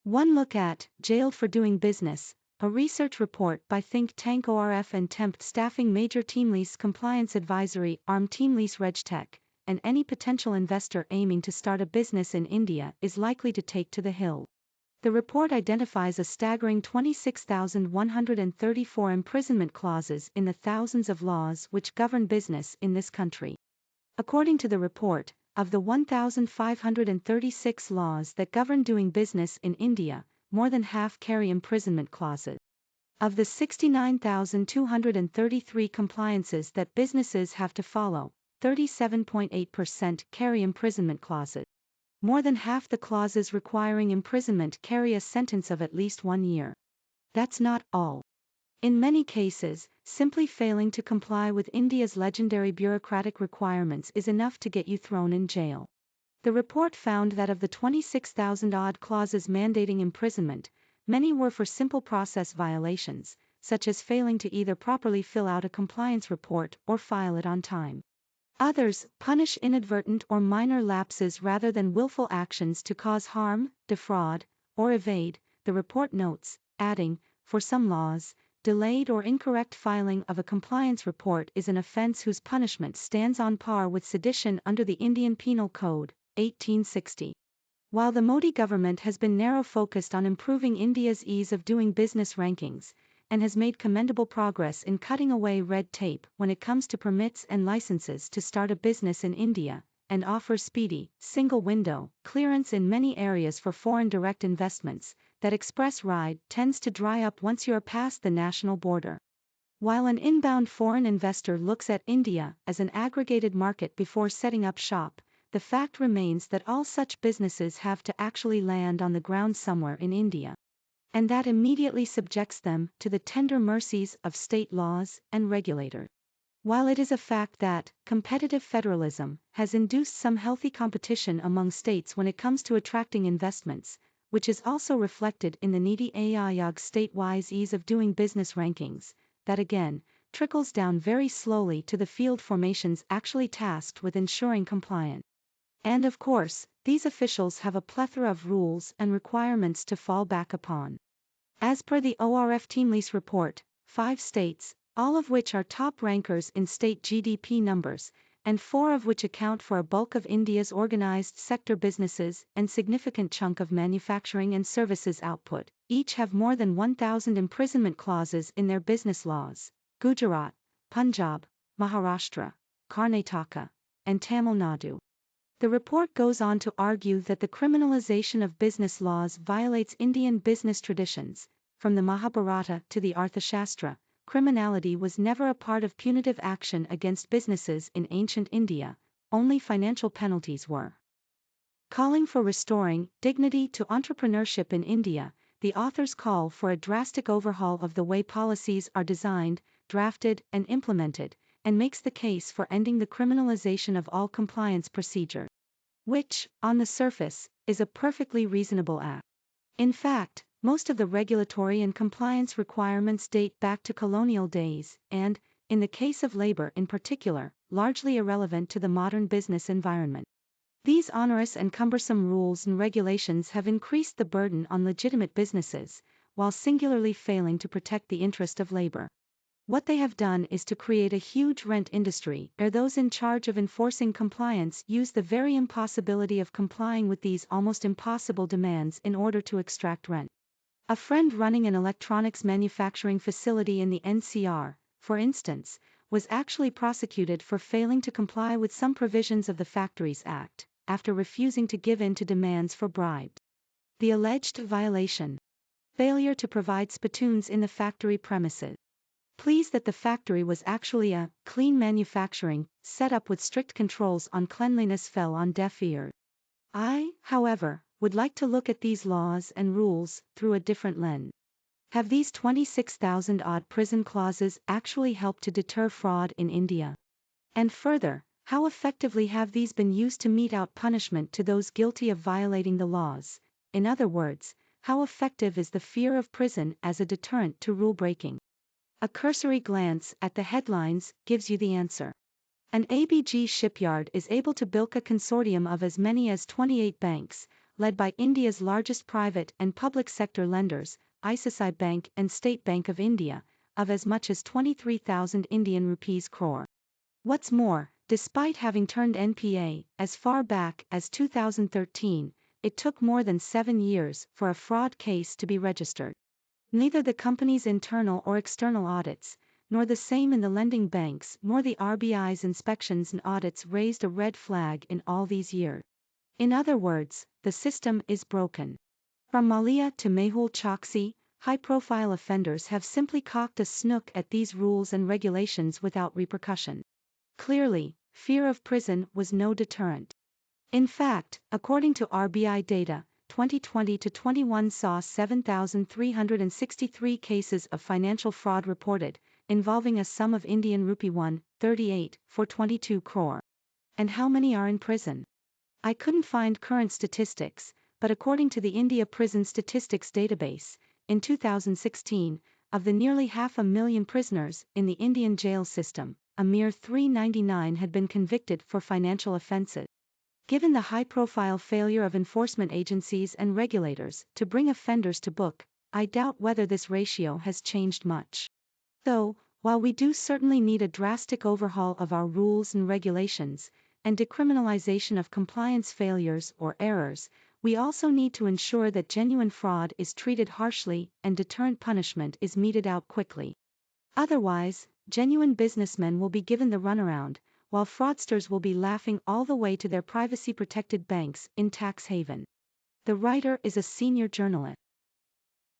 One look at Jailed for Doing Business, a research report by think tank ORF and Temp staffing major Teamlease Compliance Advisory arm Teamlease RegTech, and any potential investor aiming to start a business in India is likely to take to the hill. The report identifies a staggering 26,134 imprisonment clauses in the thousands of laws which govern business in this country. According to the report, of the 1,536 laws that govern doing business in India, more than half carry imprisonment clauses. Of the 69,233 compliances that businesses have to follow, 37.8% carry imprisonment clauses. More than half the clauses requiring imprisonment carry a sentence of at least 1 year. That's not all. In many cases, simply failing to comply with India's legendary bureaucratic requirements is enough to get you thrown in jail. The report found that of the 26,000-odd clauses mandating imprisonment, many were for simple process violations, such as failing to either properly fill out a compliance report or file it on time. Others punish inadvertent or minor lapses rather than willful actions to cause harm, defraud, or evade, the report notes, adding, for some laws, delayed or incorrect filing of a compliance report is an offence whose punishment stands on par with sedition under the Indian Penal Code, 1860. While the Modi government has been narrow-focused on improving India's ease of doing business rankings, and has made commendable progress in cutting away red tape when it comes to permits and licenses to start a business in India, and offers speedy, single-window clearance in many areas for foreign direct investments, that express ride tends to dry up once you are past the national border. While an inbound foreign investor looks at India as an aggregated market before setting up shop, the fact remains that all such businesses have to actually land on the ground somewhere in India. And that immediately subjects them to the tender mercies of state laws and regulators. While it is a fact that competitive federalism has induced some healthy competition among states when it comes to attracting investments, which is also reflected in the Niti Aayog's state-wise ease of doing business rankings, that again trickles down very slowly to the field formations actually tasked with ensuring compliance. And of course, these officials have a plethora of rules and requirements to fall back upon. As per the ORF Teamlease report, 5 states, all of which are top rankers in state GDP numbers, and 4 of which account for a bulk of India's organised sector businesses and significant chunk of manufacturing and services output, each have more than 1,000 imprisonment clauses in their business laws: Gujarat, Punjab, Maharashtra, Karnataka, and Tamil Nadu. The report goes on to argue that the criminalisation of business laws violates Indian business traditions. From the Mahabharata to the Arthashastra, criminality was never a part of punitive action against businesses in ancient India, only financial penalties were. Calling for restoring dignity to entrepreneurship in India, the authors call for a drastic overhaul of the way policies are designed, drafted, and implemented, and makes the case for ending the criminalisation of all compliance procedures, which, on the surface, is a perfectly reasonable act. In fact, most of the regulatory and compliance requirements date back to colonial days and, in the case of labor in particular, largely irrelevant to the modern business environment. These onerous and cumbersome rules and regulations have increased the burden on legitimate businesses, while singularly failing to protect the interest of labor. What they have done is to create a huge rent industry where those in charge of enforcing compliance use the very impossibility of complying with these almost impossible demands in order to extract rent. A friend running an electronics manufacturing facility in the NCR, for instance, was actually prosecuted for failing to comply with some provisions of the Factories Act, after refusing to give in to demands for bribes. The alleged violation: failure to provide spittoons in the factory premises. Pleased that the factory was actually a clean manufacturing setup with strict controls on cleanliness fell on deaf ears. I, however, would like to look at these laws and rules through a different lens. Have these 26,000-odd prison clauses actually helped to deter fraud in India? And further, how effectively have these been used to mete out punishment to those guilty of violating the laws? In other words, how effective is the fear of prison as a deterrent to rule-breaking? A cursory glance at the headlines gives you the answer. An ABG shipyard is able to bilk a consortium of as many as 28 banks, led by India's largest private and public sector lenders, ICICI Bank and State Bank of India, of as much as 23,000 Indian rupees crore. What's more, despite having turned NPA as far back as 2013, it took more than 7 years for a fraud case to be registered. Neither the company's internal or external audits, nor the same in the lending banks nor the RBI's inspections and audits raised a red flag in all these years. In other words, the system is broken. From Malia to Mehul Choksi, high-profile offenders have simply cocked a snook at these rules and regulations without repercussion. Clearly, fear of prison was no deterrent. In fact, according to RBI data, 2020 to 21 saw 7,363 cases of financial fraud reported, involving a sum of Indian rupee 138 for 22 crore. And how many are in prison? I couldn't find current statistics, but according to the India Prison Statistics Database, in 2016, of the nearly 500,000 prisoners in the Indian jail system, a mere 399 had been convicted for financial offences. Given the high-profile failure of enforcement agencies and regulators to bring offenders to book, I doubt whether this ratio has changed much. Though, while we do certainly need a drastic overhaul of our rules and regulations, and decriminalization of compliance failures or errors, we also need to ensure that genuine fraud is treated harshly and deterrent punishment is meted out quickly. Otherwise, genuine businessmen will be given the runaround, while fraudsters will be laughing all the way to their privacy-protected banks in tax haven. The writer is a senior journalist.